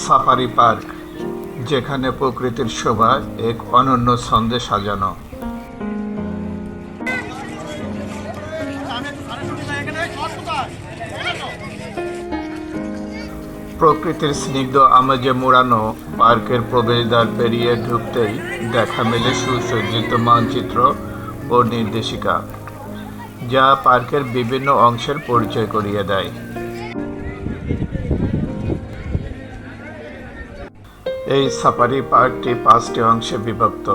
Safari park, যেখানে প্রকৃতির শোভা এক অনন্য ছন্দে সাজানো। প্রকৃতির স্নিগ্ধ আমেজে মোড়ানো পার্কের প্রবেশদ্বার পেরিয়ে ঢুকতেই দেখা মেলে সুসজ্জিত মানচিত্র ও নির্দেশিকা, যা পার্কের বিভিন্ন অংশের পরিচয় করিয়ে দেয়। এই সাফারি পার্কটি 5টি অংশে বিভক্ত: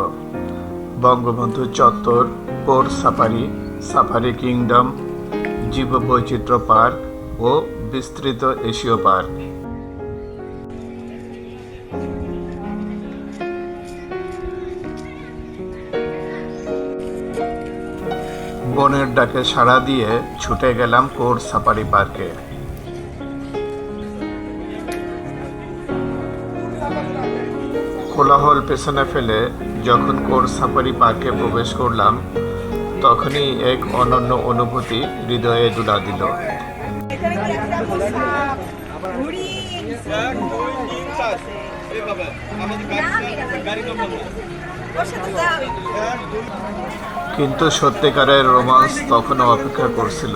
বঙ্গবন্ধু চত্বর, কোর সাফারি, সাফারি কিংডম, জীববৈচিত্র্য পার্ক ও বিস্তৃত এশীয় পার্ক। বনের ডাকে সাড়া দিয়ে ছুটে গেলাম কোর সাফারি পার্কে। কোলাহল পেছনে ফেলে যখন কোর সাফারি পার্কে প্রবেশ করলাম, তখনই এক অনন্য অনুভূতি হৃদয়ে দুলা দিল। কিন্তু সত্যিকারের রোমান্স তখনও অপেক্ষা করছিল,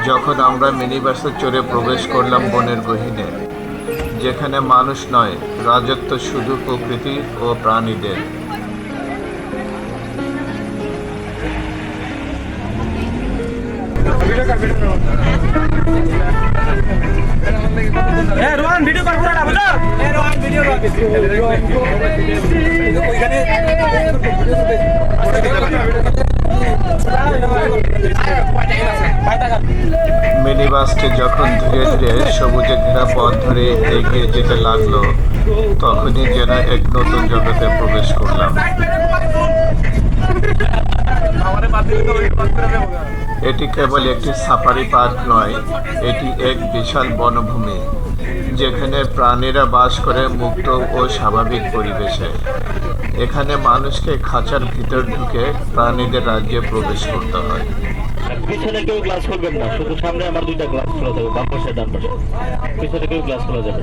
যখন আমরা মিনি বাসে চড়ে প্রবেশ করলাম বনের গহীনে, যেখানে মানুষ নয়, রাজত্ব শুধু প্রকৃতি ও প্রাণীদের। মিনি বাসটি যখন ধীরে ধীরে সবুজে ঘেরা পথ ধরে এগিয়ে যেতে লাগলো, তখনই যেন এক নতুন জগতে প্রবেশ করলাম। এটি কেবল একটি সাফারি পার্ক নয়, এটি এক বিশাল বনভূমি, যেখানে প্রাণীরা বাস করে মুক্ত ও স্বাভাবিক পরিবেশে। এখানে মানুষকে খাঁচার ভিতর ঢুকে প্রাণীদের রাজ্যে প্রবেশ করতে হয়। পিছনে কেউ গ্লাস খুলবেন না, শুধু সামনে আমার 2টা গ্লাস খোলা যাবে, বাম পাশে ডান পাশে। পিছনে কেউ গ্লাস খোলা যাবে।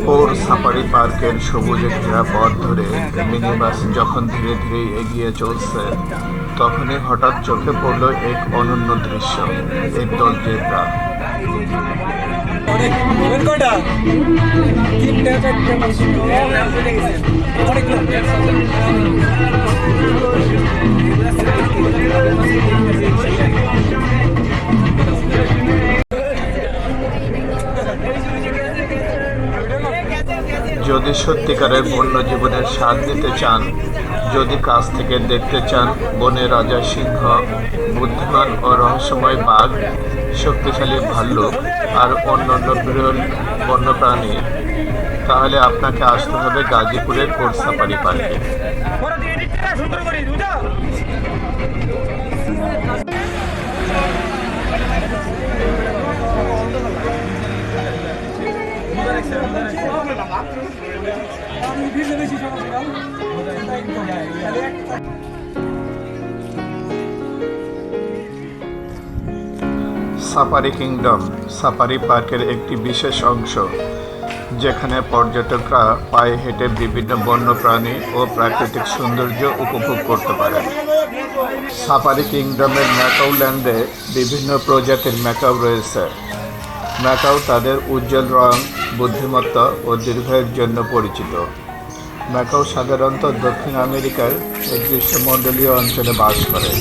কোর সাফারি পার্কের সবুজে ঘেরা পথ ধরে মিনি বাস যখন ধীরে ধীরে এগিয়ে চলছে, তখনই হঠাৎ চোখে পড়ল এক অনন্য দৃশ্য, একদল জেব্রা। যদি সত্যিকারের বন্য জীবনের স্বাদ নিতে চান, যদি কাছ থেকে দেখতে চান বনের রাজা সিংহ, বুদ্ধিমান ও রহস্যময় বাঘ, শক্তিশালী ভাল্লুক আর অন্যান্য বিরল বন্যপ্রাণী, তাহলে আপনাকে আসতে হবে গাজীপুরের কোর সাফারি পার্কে। সাফারি কিংডম সাফারি পার্কের একটি বিশেষ অংশ, যেখানে পর্যটকরা পায়ে হেঁটে বিভিন্ন বন্যপ্রাণী ও প্রাকৃতিক সৌন্দর্য উপভোগ করতে পারেন। সাফারি কিংডমের ম্যাকাও ল্যান্ডে বিভিন্ন প্রজাতির ম্যাকাও রয়েছে। ম্যাকাও তাদের উজ্জ্বল রং, বুদ্ধিমত্তা ও দীর্ঘায়ুর জন্য পরিচিত। ম্যাকাও সাধারণত দক্ষিণ আমেরিকার এক গ্রীষ্মমণ্ডলীয় অঞ্চলে বাস করে।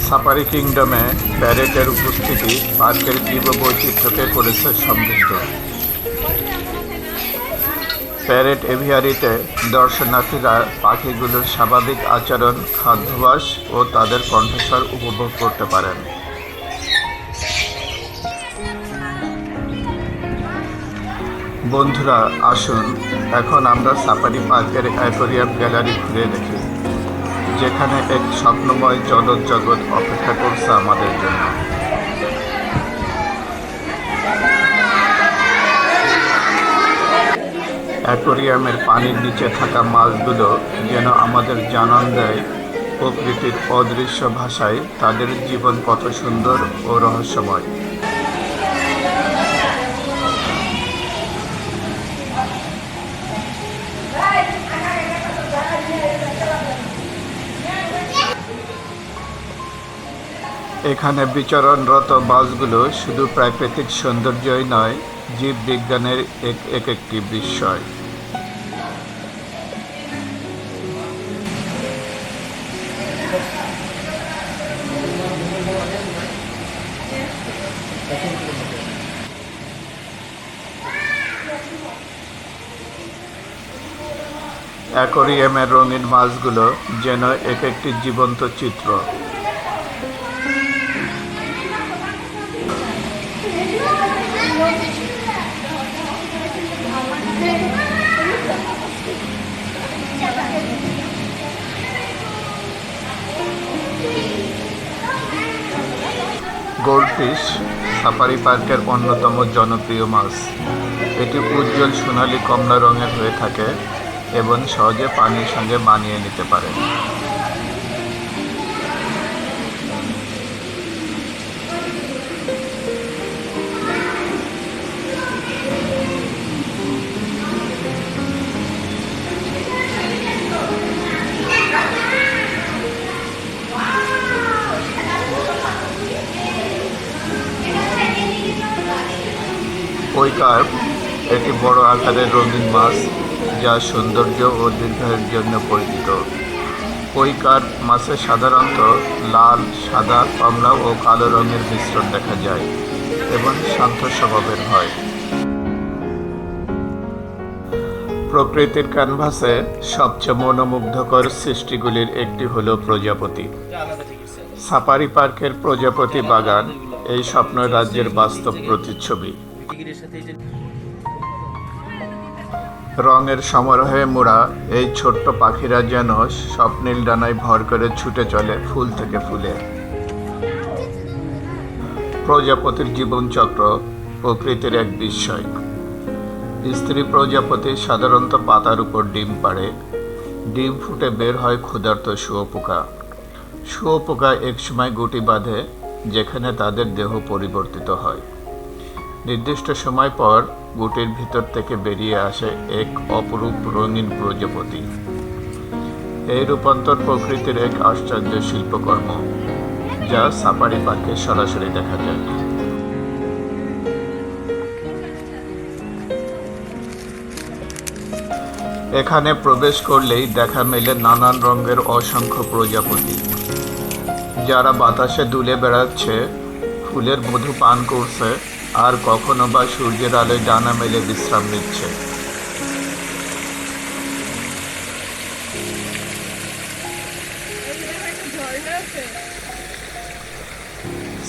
সাফারি কিংডমে প্যারেটের উপস্থিতি পার্কের জীববৈচিত্র্যকে করেছে সমৃদ্ধ। প্যারেট এভিয়ারিতে দর্শনার্থীরা পাখিগুলোর স্বাভাবিক আচরণ, খাদ্যাভ্যাস ও তাদের কণ্ঠস্বর উপভোগ করতে পারেন। বন্ধুরা আসুন এখন আমরা সাফারি পার্কের অ্যাকোয়ারিয়াম গ্যালারি ঘুরে দেখি, যেখানে এক স্বপ্নময় জলজ জগৎ অপেক্ষা করছে আমাদের জন্য। অ্যাকোয়ারিয়ামের পানির নিচে থাকা মাছগুলো যেন আমাদের জানান দেয় প্রকৃতির অদৃশ্য ভাষায় তাদের জীবন কত সুন্দর ও রহস্যময়। এখানে বিচরণরত মাছগুলো শুধু প্রাকৃতিক সৌন্দর্যই নয়, জীববিজ্ঞানের একটি বিস্ময়। অ্যাকোয়ারিয়ামের রঙিন মাছগুলো যেন একটি জীবন্ত চিত্র। গোল্ডফিশ সাফারি পার্কের অন্যতম জনপ্রিয় মাছ। এটি উজ্জ্বল সোনালী কমলা রঙের হয়ে থাকে এবং সহজে পানির সঙ্গে মানিয়ে নিতে পারে। কই কার্প একটি বড় আকারের রঙিন মাছ, যা সৌন্দর্য ও দীর্ঘায়ুর জন্য পরিচিত। কই কার্প মাছে সাধারণত লাল, সাদা, কমলা ও কালো রঙের মিশ্রণ দেখা যায় এবং শান্ত স্বভাবের হয়। প্রকৃতির ক্যানভাসে সবচেয়ে মনোমুগ্ধকর সৃষ্টিগুলির একটি হলো প্রজাপতি। সাফারি পার্কের প্রজাপতি বাগান এই স্বপ্ন রাজ্যের বাস্তব প্রতিচ্ছবি। রঙের সমারোহে মোড়া এই ছোট্ট পাখিরা যেন স্বপ্নীল ডানায় ভর করে ছুটে চলে ফুল থেকে ফুলে। প্রজাপতির জীবনচক্র প্রকৃতির এক বিস্ময়। স্ত্রী প্রজাপতি সাধারণত পাতার উপর ডিম পাড়ে। ডিম ফুটে বের হয় ক্ষুধার্ত শুঁয়োপোকা। শুঁয়োপোকা একসময় গুটি বাঁধে, যেখানে তাদের দেহ পরিবর্তিত হয়। নির্দিষ্ট সময় পর গুটির ভিতর থেকে বেরিয়ে আসে এক অপরূপ রঙিন প্রজাপতি। এই রূপান্তর প্রকৃতির এক আশ্চর্য শিল্পকর্ম, যা সাফারি পার্কে সরাসরি দেখা যায়। এখানে প্রবেশ করলেই দেখা মেলে নানান রঙের অসংখ্য প্রজাপতি, যারা বাতাসে দুলে বেড়াচ্ছে, ফুলের মধু পান করছে, আর কখনো বা সূর্যের আলোয় ডানা মেলে বিশ্রাম নিচ্ছে।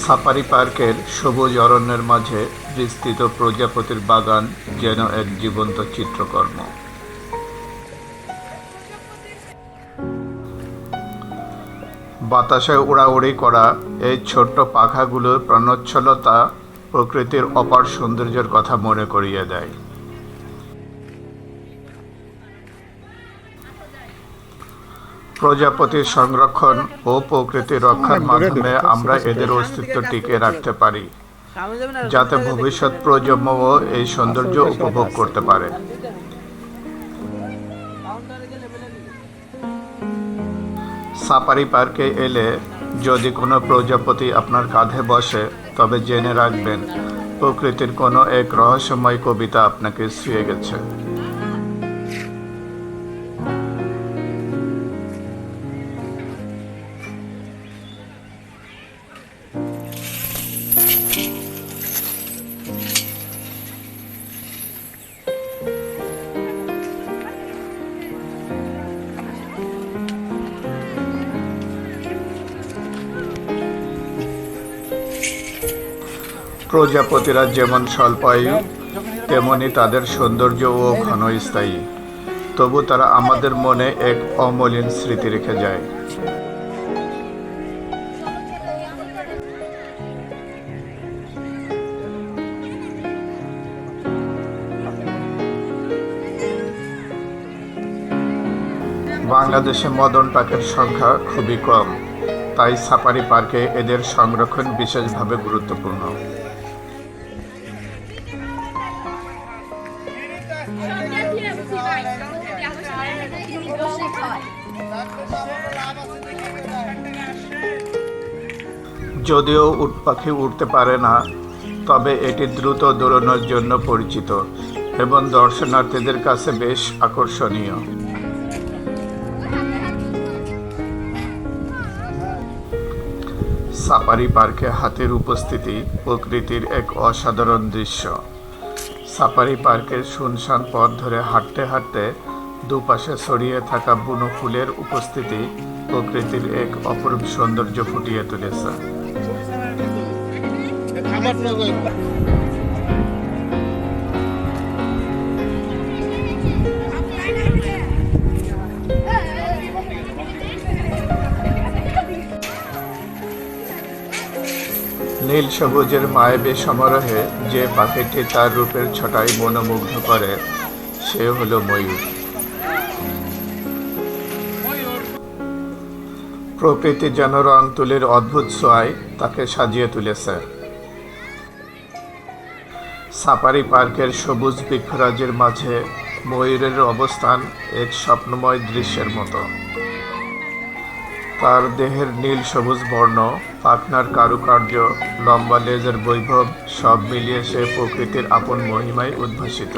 সাফারি পার্কের সবুজ অরণ্যের মাঝে বিস্তৃত প্রজাপতির বাগান যেন এক জীবন্ত চিত্রকর্ম। বাতাসে উড়াউড়ি করা এই ছোট্ট পাখাগুলোর প্রাণোচ্ছলতা প্রকৃতির অপার সৌন্দর্যের কথা মনে করিয়ে দেয়। প্রজাপতির সংরক্ষণ ও প্রকৃতি রক্ষার মাধ্যমে আমরা এদের অস্তিত্ব টিকিয়ে রাখতে পারি, যাতে ভবিষ্যৎ প্রজন্মও এই সৌন্দর্য উপভোগ করতে পারে। সাফারি পার্কে এলে যদি কোনো প্রজাপতি আপনার কাঁধে বসে, তবে জেনে রাখবেন প্রকৃতির কোনো এক রহস্যময় কবিতা আপনাকে ছুঁয়ে গেছে। প্রজাপতিরা যেমন স্বল্পায়ু, তেমনি তাদের সৌন্দর্যও ক্ষণস্থায়ী, তবু তারা আমাদের মনে এক অমলিন স্মৃতি রেখে যায়। বাংলাদেশে মদন টাকের সংখ্যা খুবই কম, তাই সাফারি পার্কে এদের সংরক্ষণ বিশেষভাবে গুরুত্বপূর্ণ। যদিও উট পাখি উড়তে পারে না, তবে এটি দ্রুত দৌড়ানোর জন্য পরিচিত এবং দর্শনার্থীদের কাছে বেশ আকর্ষণীয়। সাফারি পার্কে হাতির উপস্থিতি প্রকৃতির এক অসাধারণ দৃশ্য। সাফারি পার্কের শুনশান পথ ধরে হাঁটতে হাঁটতে দুপাশে ছড়িয়ে থাকা বুনো ফুলের উপস্থিতি প্রকৃতির এক অপরূপ সৌন্দর্য ফুটিয়ে তুলেছে। নীল সবুজের মায়াবী সমারোহে যে পাখিটি তার রূপের ছটায় মনোমুগ্ধ করে, সে হলো ময়ূর। প্রকৃতি যেন রং তুলির অদ্ভুত ছোঁয়ায় তাকে সাজিয়ে তুলেছে। সাফারি পার্কের সবুজ বৃক্ষরাজির মাঝে ময়ূরের অবস্থান এক স্বপ্নময় দৃশ্যের মতো। তার দেহের নীল সবুজ বর্ণ, পাখনার কারুকার্য, লম্বা লেজের বৈভব সব মিলিয়ে সে প্রকৃতির আপন মহিমায় উদ্ভাসিত।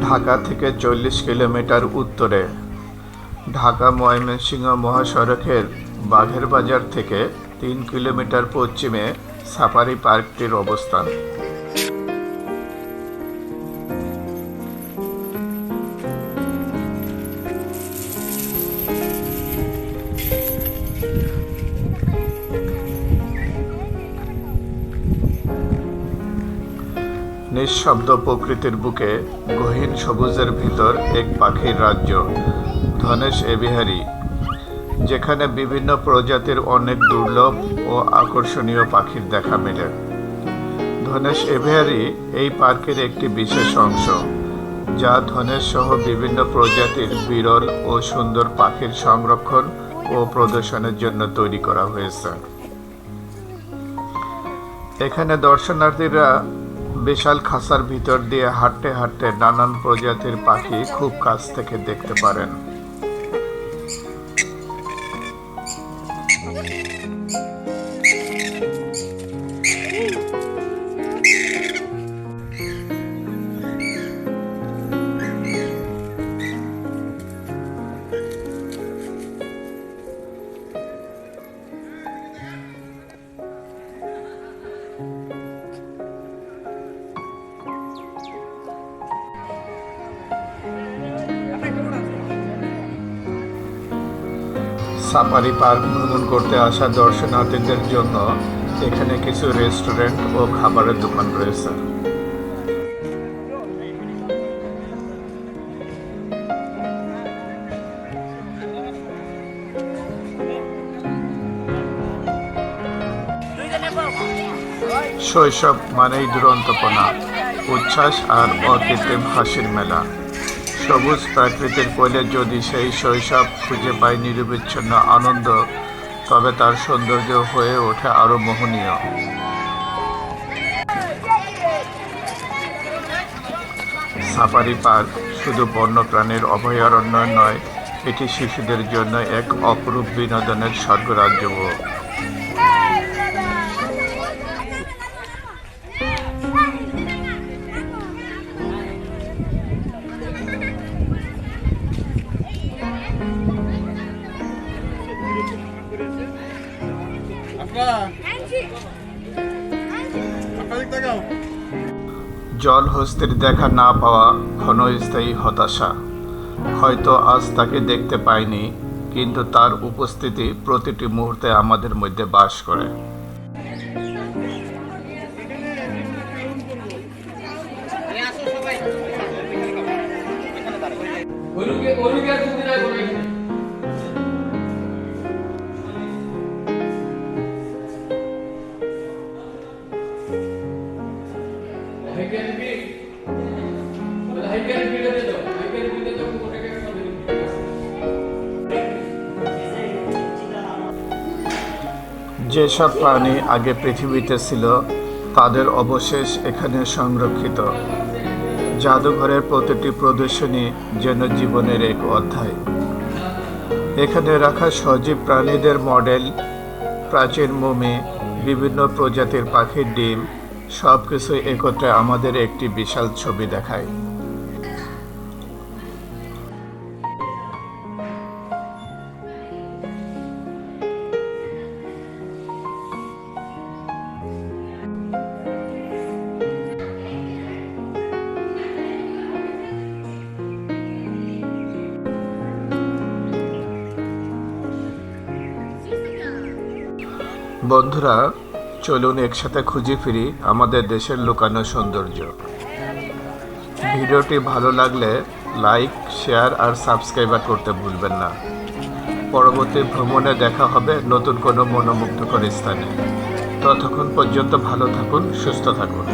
ঢাকা থেকে 40 কিলোমিটার উত্তরে, ঢাকা ময়মনসিংহ মহাসড়কের বাঘের বাজার থেকে 3 কিলোমিটার পশ্চিমে সাফারি পার্কটির অবস্থান। নিঃশব্দ প্রকৃতির বুকে গহীন সবুজের ভিতর এক পাখির রাজ্য, ধনেশ এভিয়ারি, যেখানে বিভিন্ন প্রজাতির অনেক দুর্লভ ও আকর্ষণীয় পাখির দেখা মেলে। ধনেশ এভিয়ারি এই পার্কের একটি বিশেষ অংশ, যা ধনেশ সহ বিভিন্ন প্রজাতির বিরল ও সুন্দর পাখির সংরক্ষণ ও প্রদর্শনের জন্য তৈরি করা হয়েছে। এখানে দর্শনার্থীরা বিশাল খাঁচার ভিতর দিয়ে হাঁটতে হাঁটতে নানান প্রজাতির পাখি খুব কাছ থেকে দেখতে পারেন। সাফারি পার্ক ভ্রমণ করতে আসা দর্শনার্থীদের জন্য এখানে কিছু রেস্টুরেন্ট ও খাবারের দোকান রয়েছে। শৈশব মানেই দুরন্তপনা, উচ্ছ্বাস আর অকৃত্রিম হাসির মেলা। সবুজ প্রাকৃতির কোলে যদি সেই শৈশব খুঁজে পায় নিরবিচ্ছিন্ন আনন্দ, তবে তার সৌন্দর্য হয়ে ওঠে আরো মোহনীয়। সাফারি পার্ক শুধু বন্যপ্রাণীর অভয়ারণ্য নয়, এটি শিশুদের জন্য এক অপরূপ বিনোদনের স্বর্গরাজ্যও। জলহস্তির দেখা না পাওয়া ক্ষণস্থায়ী হতাশা। হয়তো আজ তাকে দেখতে পাইনি, কিন্তু তার উপস্থিতি প্রতিটি মুহূর্তে আমাদের মধ্যে বাস করে। যেসব প্রাণী আগে পৃথিবীতে ছিল তাদের অবশেষ এখানে সংরক্ষিত। জাদুঘরের প্রতিটি প্রদর্শনী যেন জীবনের এক অধ্যায়। এখানে রাখা সজীব প্রাণীদের মডেল, প্রাচীন মমি, বিভিন্ন প্রজাতির পাখির ডিম, সব কিছু একত্রে আমাদের একটি বিশাল ছবি দেখায়। বন্ধুরা, চলুন একসাথে খুঁজে ফিরি আমাদের দেশের লুকানো সৌন্দর্য। ভিডিওটি ভালো লাগলে লাইক, শেয়ার আর সাবস্ক্রাইব করতে ভুলবেন না। পরবর্তী ভ্রমণে দেখা হবে নতুন কোনো মনোমুগ্ধকর স্থানে। ততক্ষণ পর্যন্ত ভালো থাকুন, সুস্থ থাকুন।